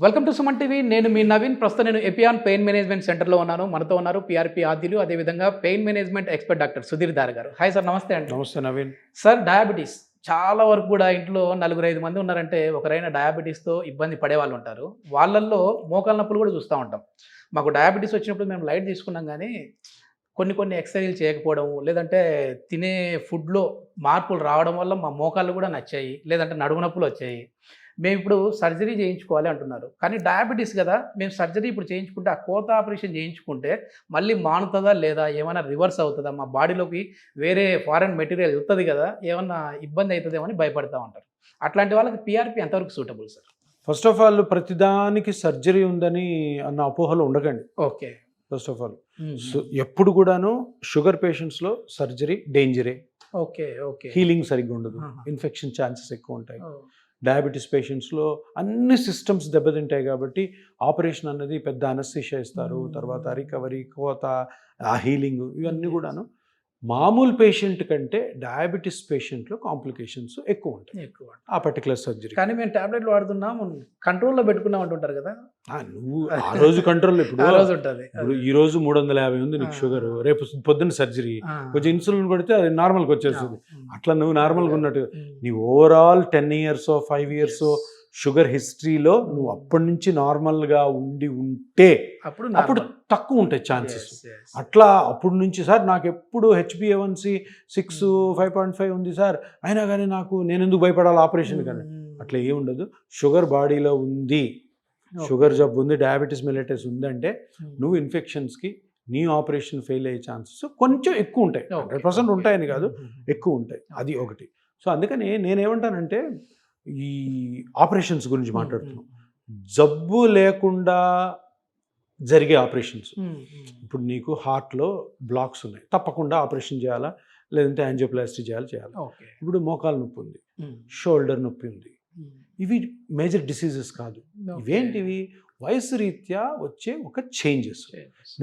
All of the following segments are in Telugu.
Welcome to Suman TV. నేను మీ నవీన్. ప్రస్తుతం నేను ఎపియాన్ పెయిన్ మేనేజ్మెంట్ సెంటర్లో ఉన్నాను. మనతో ఉన్నారు పిఆర్పి ఆద్యులు, అదేవిధంగా pain management expert doctor Sudhir Dhar గారు. హాయ్ సార్, నమస్తే అండి. నమస్తే నవీన్. సార్, డయాబెటీస్ చాలా వరకు కూడా ఇంట్లో 4-5 మంది ఉన్నారంటే ఒకరైనా డయాబెటీస్తో ఇబ్బంది పడే వాళ్ళు ఉంటారు. వాళ్ళల్లో మోకాళ్ళ నొప్పులు కూడా చూస్తూ ఉంటాం. మాకు డయాబెటీస్ వచ్చినప్పుడు మేము లైట్ తీసుకున్నాం, కానీ కొన్ని ఎక్సర్సైజులు చేయకపోవడం, లేదంటే తినే ఫుడ్లో మార్పులు రావడం వల్ల మా మోకాళ్ళు కూడా నచ్చాయి, లేదంటే నడుము నొప్పులు వచ్చాయి. మేము ఇప్పుడు సర్జరీ చేయించుకోవాలి అంటున్నారు, కానీ డయాబెటీస్ కదా, మేము సర్జరీ ఇప్పుడు చేయించుకుంటే ఆ కోత ఆపరేషన్ చేయించుకుంటే మళ్ళీ మానుతుందా లేదా, ఏమైనా రివర్స్ అవుతుందా, మా బాడీలోకి వేరే ఫారెన్ మెటీరియల్ వస్తుంది కదా, ఏమన్నా ఇబ్బంది అవుతుందేమో అని భయపడతా ఉంటారు. అట్లాంటి వాళ్ళకి పిఆర్పి ఎంతవరకు suitable sir? First of all, ప్రతిదానికి సర్జరీ ఉందని అన్న అపోహలు ఉండకండి. ఓకే. ఫస్ట్ ఆఫ్ ఆల్, ఎప్పుడు కూడాను షుగర్ పేషెంట్స్లో సర్జరీ డేంజరే. Okay okay. హీలింగ్ సరిగ్గా ఉండదు, ఇన్ఫెక్షన్ ఛాన్సెస్ ఎక్కువ ఉంటాయి. డయాబెటీస్ పేషెంట్స్లో అన్ని సిస్టమ్స్ దెబ్బతింటాయి కాబట్టి ఆపరేషన్ అన్నది పెద్ద అనస్థీషియా ఇస్తారు, తర్వాత రికవరీ, కోత, ఆ హీలింగ్, ఇవన్నీ కూడాను మామూలు పేషెంట్ కంటే డయాబెటీస్ పేషెంట్లో కాంప్లికేషన్స్ ఎక్కువ ఉంటాయి ఆ పర్టికులర్ సర్జరీ. కానీ మేము టాబ్లెట్లు వాడుతున్నాం, కంట్రోల్లో పెట్టుకున్నాం అంటుంటారు కదా. నువ్వు ఆ రోజు కంట్రోల్ ఇప్పుడు ఈ రోజు 350 ఉంది నీకు షుగర్, రేపు పొద్దున్న సర్జరీ, కొంచెం ఇన్సులిన్ కొడితే అది నార్మల్కి వచ్చేస్తుంది. అట్లా నువ్వు నార్మల్గా ఉన్నట్టు నీ ఓవరాల్ 10 years 5 years షుగర్ హిస్టరీలో నువ్వు అప్పటి నుంచి నార్మల్గా ఉంటే అప్పుడు తక్కువ ఉంటాయి ఛాన్సెస్. అట్లా అప్పుడు నుంచి సార్ నాకు ఎప్పుడు HbA1c 6, 5.5 ఉంది సార్, అయినా కానీ నేను ఎందుకు భయపడాలి ఆపరేషన్ కానీ, అట్లా ఏమి ఉండదు. షుగర్ బాడీలో ఉంది, షుగర్ జబ్బు ఉంది, డయాబెటీస్ మెలిటస్ ఉందంటే నువ్వు ఇన్ఫెక్షన్స్కి నీ ఆపరేషన్ ఫెయిల్ అయ్యే ఛాన్సెస్ కొంచెం ఎక్కువ ఉంటాయి. 100% ఉంటాయని కాదు, ఎక్కువ ఉంటాయి. అది ఒకటి. సో అందుకని నేనేమంటానంటే, ఈ ఆపరేషన్స్ గురించి మాట్లాడుతున్నాం, జబ్బు లేకుండా జరిగే ఆపరేషన్స్. ఇప్పుడు నీకు హార్ట్లో బ్లాక్స్ ఉన్నాయి, తప్పకుండా ఆపరేషన్ చేయాలా, లేదంటే యాంజియోప్లాస్టీ చేయాలి. ఇప్పుడు మోకాలు నొప్పి ఉంది, షోల్డర్ నొప్పి ఉంది, ఇవి మేజర్ డిసీజెస్ కాదు. ఇవేంటివి? వయసు రీత్యా వచ్చే ఒక చేంజెస్.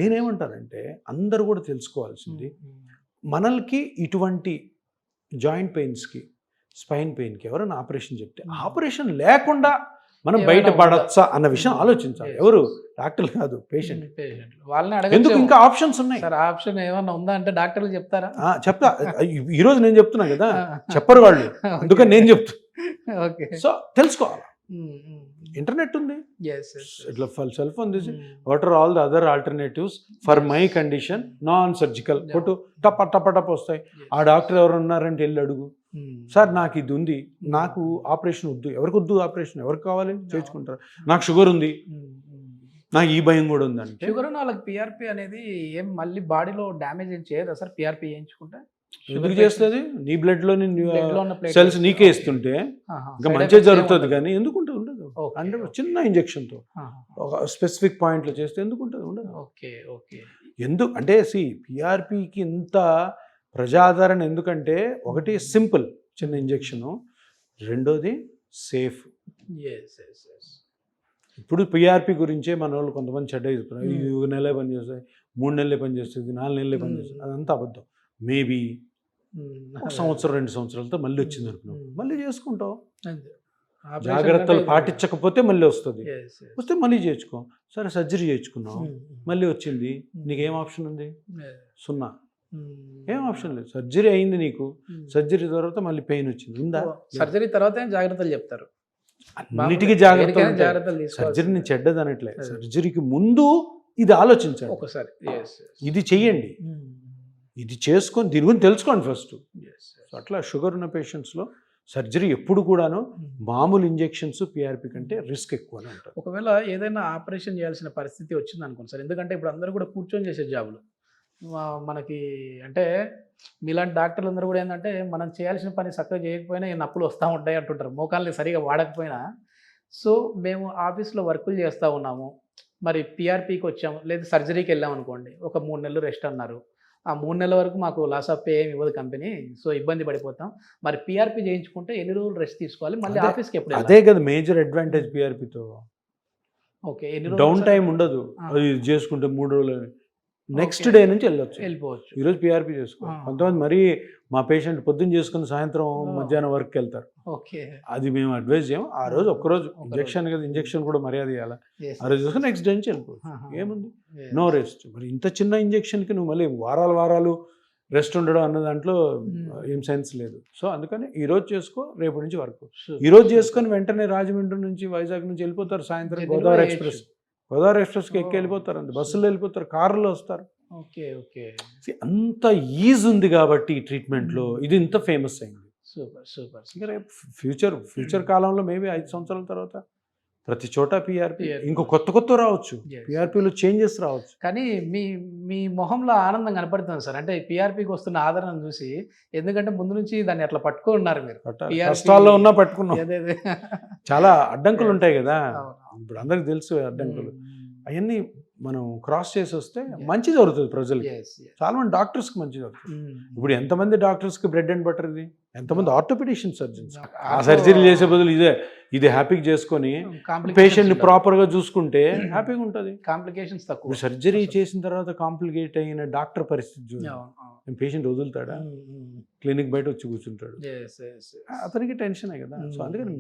నేనేమంటానంటే, అందరూ కూడా తెలుసుకోవాల్సింది, మనల్కి ఇటువంటి జాయింట్ పెయిన్స్కి, స్పైన్ పెయిన్కి ఎవరైనా ఆపరేషన్ చెప్తే ఆపరేషన్ లేకుండా మనం బయటపడచ్చా అన్న విషయం ఆలోచించాలి. ఎవరు? డాక్టర్లు కాదు, పేషెంట్. వాళ్ళని అడగ, ఎందుకు ఇంకా ఆప్షన్స్ ఉన్నాయి సార్. ఆప్షన్ ఏమన్నా ఉందా అంటే డాక్టర్లు చెప్తారా? చెప్తా. ఈరోజు నేను చెప్తున్నా కదా, చెప్పరు వాళ్ళు, అందుకని నేను చెప్తున్నా. సో తెలుసుకోవాలి. ఇంటర్నెట్ ఉంది, ఇట్లా సెల్ ఫోన్ తీసి what are all the other alternatives for my condition, non surgical కొట్టు, టప్ వస్తాయి. ఆ డాక్టర్ ఎవరు ఉన్నారంటే వెళ్ళి అడుగు, సార్ నాకు ఇది ఉంది, నాకు ఆపరేషన్ వద్దు. ఎవరికి వద్దు ఆపరేషన్? ఎవరికి కావాలి? చేయించుకుంటారు. నాకు షుగర్ ఉంది, నాకు ఈ భయం కూడా ఉందంటే. షుగర్ ఉన్న వాళ్ళకి పిఆర్పి అనేది ఏం మళ్ళీ బాడీలో డ్యామేజ్ ఏం చేయదా సార్ పిఆర్పి చేయించుకుంటే? ఎందుకు చేస్తుంది? నీ బ్లడ్ లో సెల్స్ నీకే ఇస్తుంటే ఇంకా మంచిగా జరుగుతుంది, కానీ ఎందుకు ఉంటుంది? ఉండదు. అంటే చిన్న ఇంజెక్షన్ తో ఒక స్పెసిఫిక్ పాయింట్ లో చేస్తే ఎందుకు ఉంటుంది? ఉండదు. ఎందుకు అంటే పిఆర్పికి ఇంత ప్రజాదరణ ఎందుకంటే, ఒకటి సింపుల్ చిన్న ఇంజెక్షను, రెండోది సేఫ్. ఇప్పుడు పిఆర్పి గురించే మన వాళ్ళు కొంతమంది చెడ్డ చెప్తున్నారు, 1 నెలలే పని చేస్తాయి, 3 నెలలే పని చేస్తుంది, 4 నెలలే పని చేస్తుంది. అదంతా అబద్ధం. మేబీ 1 సంవత్సరం 2 సంవత్సరాలతో మళ్ళీ వచ్చింది అనుకున్నావు, మళ్ళీ చేసుకుంటావు. జాగ్రత్తలు పాటించకపోతే మళ్ళీ వస్తుంది, వస్తే మళ్ళీ చేయించుకో. సరే సర్జరీ చేయించుకున్నావు, మళ్ళీ వచ్చింది, నీకేం ఆప్షన్ ఉంది? 0. ఏం ఆప్షన్ లేదు. సర్జరీ అయింది నీకు, సర్జరీ తర్వాత మళ్ళీ పెయిన్ వచ్చింది, ఉందా? సర్జరీ తర్వాత జాగ్రత్తలు చెప్తారు, అన్నిటికీ జాగ్రత్తలు. సర్జరీని చెడ్డది అనట్లే, సర్జరీకి ముందు ఇది ఆలోచించండి ఒకసారి, ఇది చెయ్యండి, ఇది చేసుకొని దీని గురించి తెలుసుకోండి ఫస్ట్. అట్లా షుగర్ ఉన్న పేషెంట్స్లో సర్జరీ ఎప్పుడు కూడాను మామూలు ఇంజెక్షన్స్ పిఆర్పి కంటే రిస్క్ ఎక్కువనే ఉంటుంది. ఒకవేళ ఏదైనా ఆపరేషన్ చేయాల్సిన పరిస్థితి వచ్చింది అనుకోండి సార్, ఎందుకంటే ఇప్పుడు అందరూ కూడా కూర్చొని చేసే జాబులు మనకి, అంటే మీలాంటి డాక్టర్లు అందరూ కూడా ఏంటంటే, మనం చేయాల్సిన పని చక్కగా చేయకపోయినా ఈ నొప్పులు వస్తూ ఉంటాయి అంటుంటారు, మోకాల్ని సరిగా వాడకపోయినా. సో మేము ఆఫీస్లో వర్కులు చేస్తూ ఉన్నాము, మరి పిఆర్పికి వచ్చాము, లేదా సర్జరీకి వెళ్ళాం అనుకోండి, ఒక 3 నెలలు రెస్ట్ అన్నారు, ఆ 3 నెలల వరకు మాకు లాస్ ఆఫ్ పే ఏమి ఇవ్వదు కంపెనీ, సో ఇబ్బంది పడిపోతాం. మరి పిఆర్పి చేయించుకుంటే ఎన్ని రోజులు రెస్ట్ తీసుకోవాలి, మళ్ళీ ఆఫీస్కి ఎప్పుడు? అదే కదా మేజర్ అడ్వాంటేజ్ పిఆర్పితో. ఓకే, డౌన్ టైం ఉండదు. అది చేసుకుంటే 3 రోజులు నెక్స్ట్ Okay. డే నుంచి వెళ్ళొచ్చు. వెళ్ళిపోవచ్చు. ఈరోజు పిఆర్పి చేసుకో. ఆ. కొంతమంది మరీ మా పేషెంట్ పొద్దున్న చేసుకుని సాయంత్రం Oh. మధ్యాహ్నం వర్క్కి వెళ్తారు. ఓకే. అది మేము అడ్వైజ్ చేయం. ఆ రోజు ఒక్కరోజు ఒక్కరోజు. ఇంజెక్షన్ కదా, ఇంజెక్షన్ కూడా మర్యాద ఇవ్వాలి. Yes. ఆ రోజు చూసుకుని నెక్స్ట్ డే నుంచి వెళ్ళిపోవచ్చు. ఆహా. ఏముంది, Yes. No rest. మరి ఇంత చిన్న ఇంజెక్షన్కి నువ్వు మళ్ళీ వారాలు రెస్ట్ ఉండడం అన్న దాంట్లో ఏం సెన్స్ లేదు. సో అందుకని ఈ రోజు చేసుకో, రేపు నుంచి వర్క్. Sure. ఈ రోజు చేసుకొని వెంటనే రాజమండ్రి నుంచి వైజాగ్ నుంచి వెళ్ళిపోతారు. సాయంత్రం జర్నీలో గోదావరి వేయొచ్చు. ఎక్స్ప్రెస్కి ఎక్కి Oh. వెళ్ళిపోతారు. అంతే, బస్సులో వెళ్ళిపోతారు, కార్లో వస్తారు. ఓకే. ఓకే. See, అంత ఈజ్ ఉంది కాబట్టి ఈ ట్రీట్మెంట్లో ఇది ఇంత ఫేమస్ అయింది. సూపర్. ఇంకా రేపు ఫ్యూచర్ కాలంలో మేబీ 5 సంవత్సరాల తర్వాత ప్రతి చోట పిఆర్పి PRP. ఇంకో కొత్త రావచ్చు. Yes. పిఆర్పిలో చేంజెస్ రావచ్చు. కానీ మీ మొహంలో ఆనందం కనపడుతుంది సార్. అంటే పిఆర్పికి వస్తున్న ఆదరణ చూసి, ఎందుకంటే ముందు నుంచి దాన్ని అట్లా పట్టుకున్నారు మీరు. PRP కష్టాల్లో ఉన్నా పట్టుకున్నాం. అదే. చాలా అడ్డంకులు ఉంటాయి కదా, అవును. ఇప్పుడు అందరికి తెలుసు అడ్డంకులు. Mm. అవన్నీ మనం క్రాస్ చేసి వస్తే మంచి జరుగుతుంది ప్రజలకి. Yes, yes. చాలా మంది డాక్టర్స్కి మంచి జరుగుతుంది. Mm. ఇప్పుడు ఎంతమంది డాక్టర్స్కి బ్రెడ్ అండ్ బటర్ ఇది, ఎంతమంది ఆర్థోపెడిషన్ సర్జన్స్ ఆ ఆర్థో- సర్జరీ చేసే బదులు ఇది హ్యాపీగా చేసుకొని Complications పేషెంట్ని ఉండవు. ప్రాపర్గా చూసుకుంటే హ్యాపీగా ఉంటుంది. కాంప్లికేషన్స్ తక్కువ. ఇప్పుడు సర్జరీ చేసిన తర్వాత కాంప్లికేట్ అయిన డాక్టర్ పరిస్థితి చూడండి. అవును, అవును. Patient వదులుతాడా, Mm. క్లినిక్ బయట వచ్చి కూర్చుంటాడు. Yes, yes, yes. అతనికి టెన్షనే కదా. So Mm. అందుకని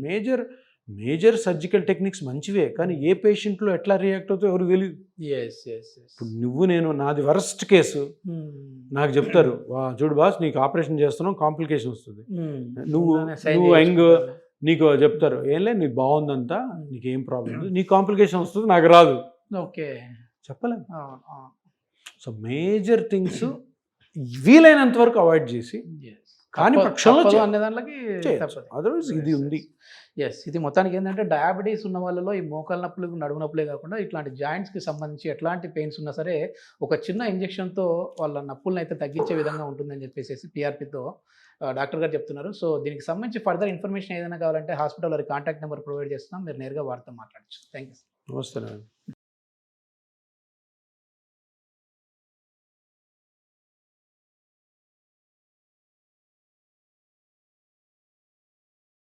మేజర్ సర్జికల్ టెక్నిక్స్ మంచివే, కానీ ఏ పేషెంట్లో ఎట్లా రియాక్ట్ అవుతాయో ఎవరికి తెలియదు. Yes, yes, yes. ఇప్పుడు నేను నాది వరస్ట్ కేసు Mm. నాకు చెప్తారు, చూడు బాస్ నీకు ఆపరేషన్ చేస్తున్నాం, కాంప్లికేషన్ వస్తుంది. Mm. నువ్వు ముందుగానే sign యంగ్, చేసుకుంటారు. నీకు చెప్తారు ఏంలే నీకు బాగుందంతా, నీకేం ప్రాబ్లం లేదు, నీకు కాంప్లికేషన్ వస్తుంది, నాకు రాదు. ఓకే. చెప్పలేము. అవును, అవును. సో మేజర్ థింగ్స్ వీలైనంత వరకు అవాయిడ్ చేసి, Yes. కానీ తప్పదు- పక్షంలో తప్పదు అనే దాంట్లోకి తప్పదు. అదర్వైజ్ ఇది ఉంది. ఎస్, ఇది మొత్తానికి ఏంటంటే డయాబెటీస్ ఉన్న వాళ్ళలో ఈ మోకాల నొప్పులు, నడుము నొప్పులే కాకుండా ఇట్లాంటి జాయింట్స్కి సంబంధించి ఎట్లాంటి పెయిన్స్ ఉన్నా సరే ఒక చిన్న ఇంజెక్షన్తో వాళ్ళ నొప్పులను అయితే తగ్గించే విధంగా ఉంటుందని చెప్పేసి పిఆర్పితో డాక్టర్ గారు చెప్తున్నారు. సో దీనికి సంబంధించి ఫర్దర్ ఇన్ఫర్మేషన్ ఏదైనా కావాలంటే హాస్పిటల్ వారి కాంటాక్ట్ నెంబర్ ప్రొవైడ్ చేస్తున్నాం, మీరు నేరుగా వారితో మాట్లాడచ్చు. Thank you. నమస్తే.